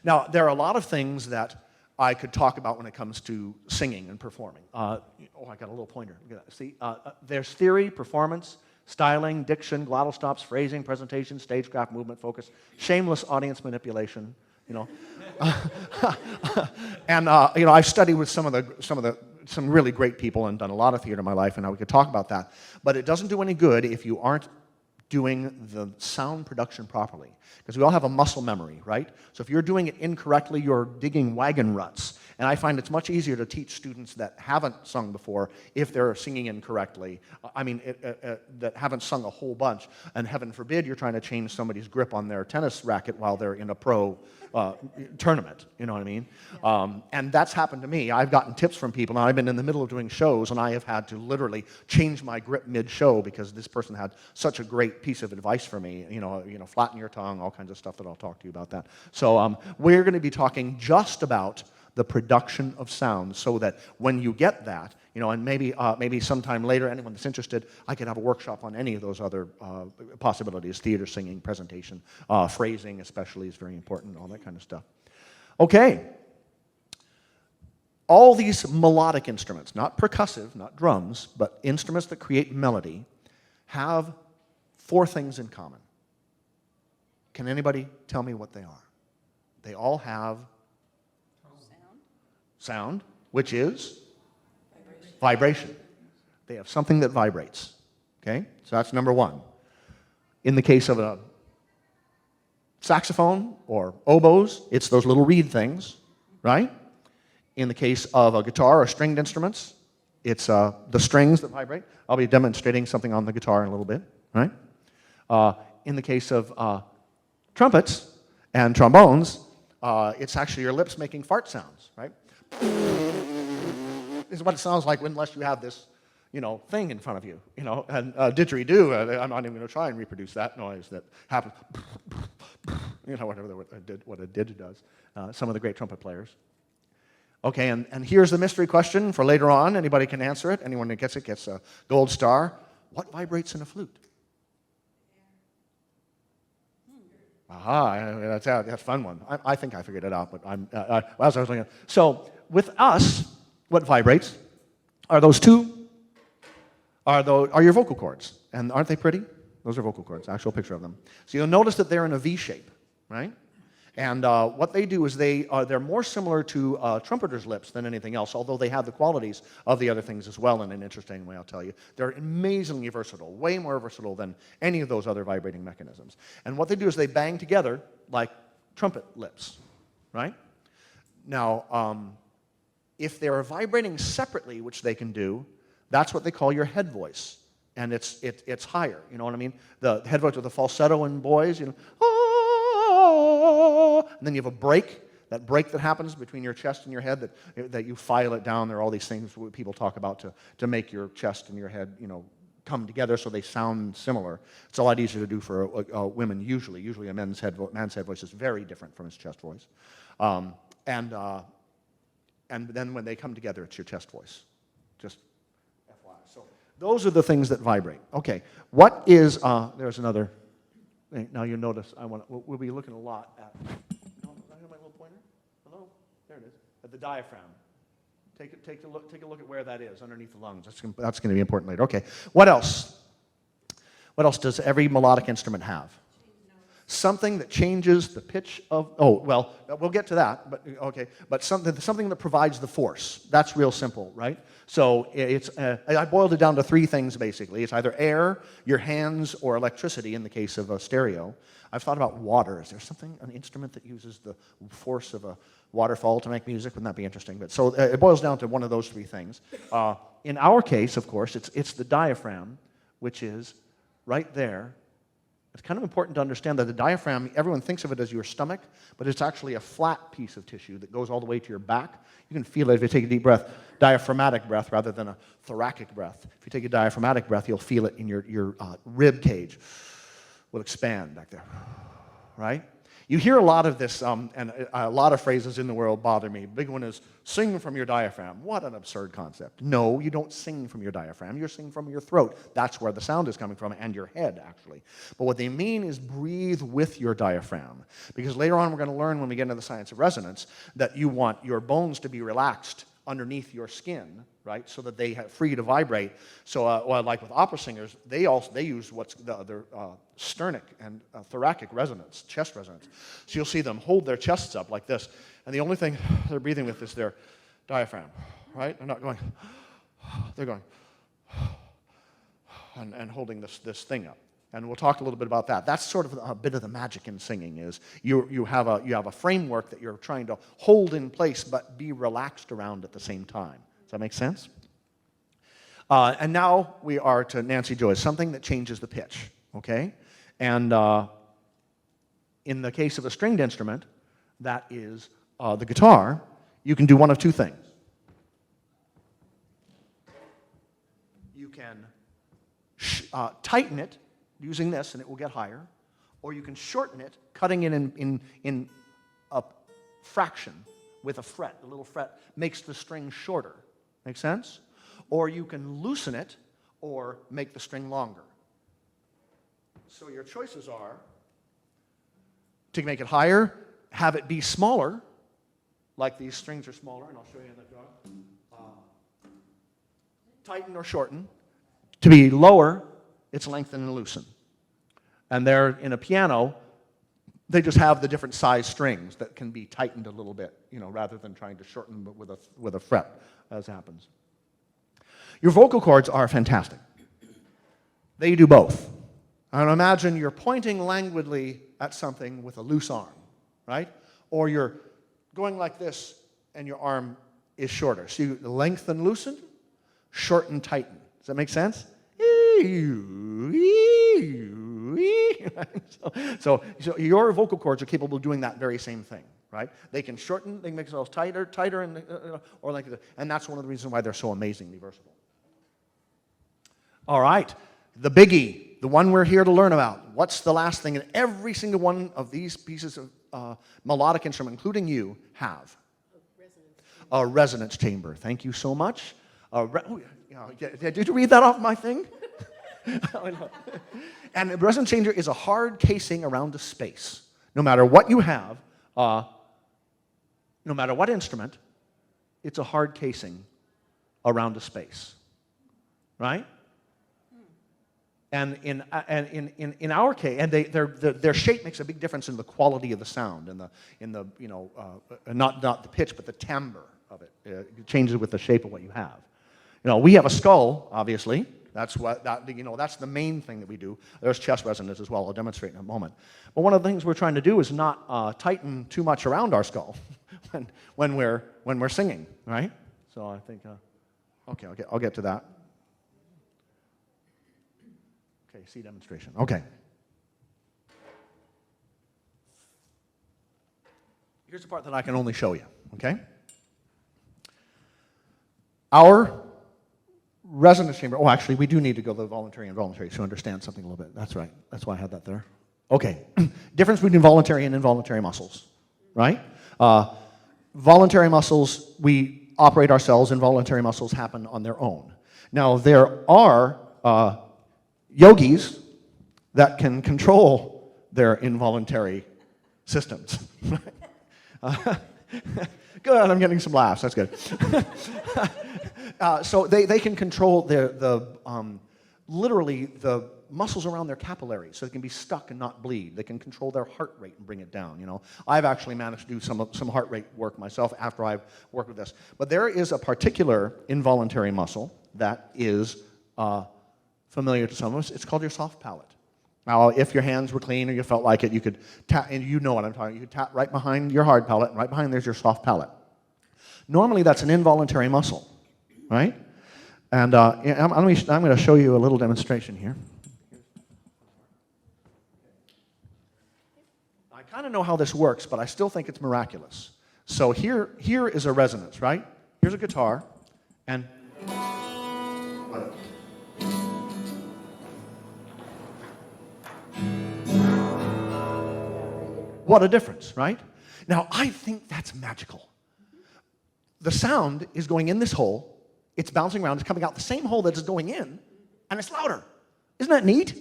Now, there are a lot of things that I could talk about when it comes to singing and performing. I got a little pointer. Look at that. See, there's theory, performance, styling, diction, glottal stops, phrasing, presentation, stagecraft, movement, focus, shameless audience manipulation. And I've studied with some really great people and done a lot of theater in my life, and we could talk about that. But it doesn't do any good if you aren't doing the sound production properly. Because we all have a muscle memory, right? So if you're doing it incorrectly, you're digging wagon ruts. And I find it's much easier to teach students that haven't sung before if they're singing incorrectly. That haven't sung a whole bunch. And heaven forbid you're trying to change somebody's grip on their tennis racket while they're in a pro tournament, you know what I mean? And that's happened to me. I've gotten tips from people. Now, I've been in the middle of doing shows, and I have had to literally change my grip mid-show because this person had such a great piece of advice for me. Flatten your tongue, all kinds of stuff that I'll talk to you about that. So we're going to be talking just about the production of sound, so that when you get that, and maybe sometime later, anyone that's interested, I could have a workshop on any of those other possibilities: theater, singing, presentation, phrasing especially is very important, all that kind of stuff. Okay. All these melodic instruments, not percussive, not drums, but instruments that create melody, have 4 things in common. Can anybody tell me what they are? They all have sound, which is vibration. They have something that vibrates. Okay? So that's number 1. In the case of a saxophone or oboes, it's those little reed things, right? In the case of a guitar or stringed instruments, it's the strings that vibrate. I'll be demonstrating something on the guitar in a little bit, right? In the case of trumpets and trombones, it's actually your lips making fart sounds, right? This is what it sounds like unless you have this, thing in front of you, and didgeridoo. I'm not even going to try and reproduce that noise that happens. What a didge does. Some of the great trumpet players. Okay, and here's the mystery question for later on. Anybody can answer it. Anyone that gets it gets a gold star. What vibrates in a flute? Aha, that's a fun one. I think I figured it out, but as I was looking at. So with us, what vibrates are those 2, are your vocal cords. And aren't they pretty? Those are vocal cords, actual picture of them. So you'll notice that they're in a V shape, right? And what they do is they're more similar to trumpeter's lips than anything else, although they have the qualities of the other things as well in an interesting way, I'll tell you. They're amazingly versatile, way more versatile than any of those other vibrating mechanisms. And what they do is they bang together like trumpet lips, right? Now, if they're vibrating separately, which they can do, that's what they call your head voice. And it's higher, you know what I mean? The head voice with the falsetto in boys, and then you have a break, that break that happens between your chest and your head, that you file it down. There are all these things people talk about to make your chest and your head, come together so they sound similar. It's a lot easier to do for women usually. Usually a man's head voice is very different from his chest voice. And then when they come together, it's your chest voice. Just FYI. So those are the things that vibrate. Okay, what is, there's another thing. Now you notice, we'll be looking a lot at, I have my little pointer? Hello? There it is. At the diaphragm. Take a look at where that is, underneath the lungs. That's going to be important later. Okay, what else? What else does every melodic instrument have? Something that changes the pitch of, we'll get to that, but okay. But something that provides the force. That's real simple, right? So I boiled it down to 3 things, basically. It's either air, your hands, or electricity in the case of a stereo. I've thought about water. Is there an instrument that uses the force of a waterfall to make music? Wouldn't that be interesting? But so it boils down to one of those 3 things. In our case, of course, it's the diaphragm, which is right there. It's kind of important to understand that the diaphragm, everyone thinks of it as your stomach, but it's actually a flat piece of tissue that goes all the way to your back. You can feel it if you take a deep breath, diaphragmatic breath rather than a thoracic breath. If you take a diaphragmatic breath, you'll feel it in your rib cage. Will expand back there, right? You hear a lot of this, and a lot of phrases in the world bother me. Big one is, sing from your diaphragm. What an absurd concept. No, you don't sing from your diaphragm. You're singing from your throat. That's where the sound is coming from, and your head, actually. But what they mean is breathe with your diaphragm. Because later on we're going to learn, when we get into the science of resonance, that you want your bones to be relaxed underneath your skin, right, so that they have free to vibrate. So, like with opera singers, they use what's their sternic and thoracic resonance, chest resonance. So you'll see them hold their chests up like this, and the only thing they're breathing with is their diaphragm, right? They're not going. They're going, and holding this thing up. And we'll talk a little bit about that. That's sort of a bit of the magic in singing, is you have a framework that you're trying to hold in place but be relaxed around at the same time. Does that make sense? And now we are to Nancy Joyce, something that changes the pitch, okay? And in the case of a stringed instrument, that is the guitar, you can do one of two things. You can tighten it using this, and it will get higher, or you can shorten it, cutting it in a fraction with a fret. The little fret makes the string shorter. Make sense? Or you can loosen it or make the string longer. So your choices are to make it higher, have it be smaller, like these strings are smaller, and I'll show you in the drawing. Tighten or shorten. To be lower, it's lengthen and loosen. And there, in a piano, they just have the different size strings that can be tightened a little bit, rather than trying to shorten them with a fret, as happens. Your vocal cords are fantastic. They do both. And imagine you're pointing languidly at something with a loose arm, right? Or you're going like this, and your arm is shorter. So you lengthen, loosen, shorten, tighten. Does that make sense? So your vocal cords are capable of doing that very same thing, right? They can shorten, they can make themselves tighter, and or like that. And that's one of the reasons why they're so amazingly versatile. All right, the biggie, the one we're here to learn about. What's the last thing in every single one of these pieces of melodic instrument, including you, have? A resonance chamber. Thank you so much. Did you read that off my thing? And a resonance chamber is a hard casing around a space. No matter what you have, no matter what instrument, it's a hard casing around a space, right? And in our case, and their shape makes a big difference in the quality of the sound, not the pitch, but the timbre of it. It changes with the shape of what you have. We have a skull, obviously. That's the main thing that we do. There's chest resonance as well. I'll demonstrate in a moment. But one of the things we're trying to do is not tighten too much around our skull when we're singing, right? So I think, okay, I'll get to that. Okay, see demonstration. Okay. Here's the part that I can only show you. Okay. Our resonance chamber. Oh, actually, we do need to go to the voluntary and involuntary to understand something a little bit. That's right. That's why I had that there. Okay. Difference between voluntary and involuntary muscles, right? Voluntary muscles, we operate ourselves. Involuntary muscles happen on their own. Now, there are yogis that can control their involuntary systems. Good, I'm getting some laughs. That's good. So they can control literally the muscles around their capillaries, so they can be stuck and not bleed. They can control their heart rate and bring it down. I've actually managed to do some heart rate work myself after I've worked with this. But there is a particular involuntary muscle that is familiar to some of us. It's called your soft palate. Now, if your hands were clean or you felt like it, you could tap, and you know what I'm talking about. You could tap right behind your hard palate, and right behind there's your soft palate. Normally, that's an involuntary muscle, right? And I'm going to show you a little demonstration here. I kind of know how this works, but I still think it's miraculous. So here is a resonance, right? Here's a guitar, and What a difference, right? Now, I think that's magical. The sound is going in this hole, it's bouncing around, it's coming out the same hole that it's going in, and it's louder. Isn't that neat?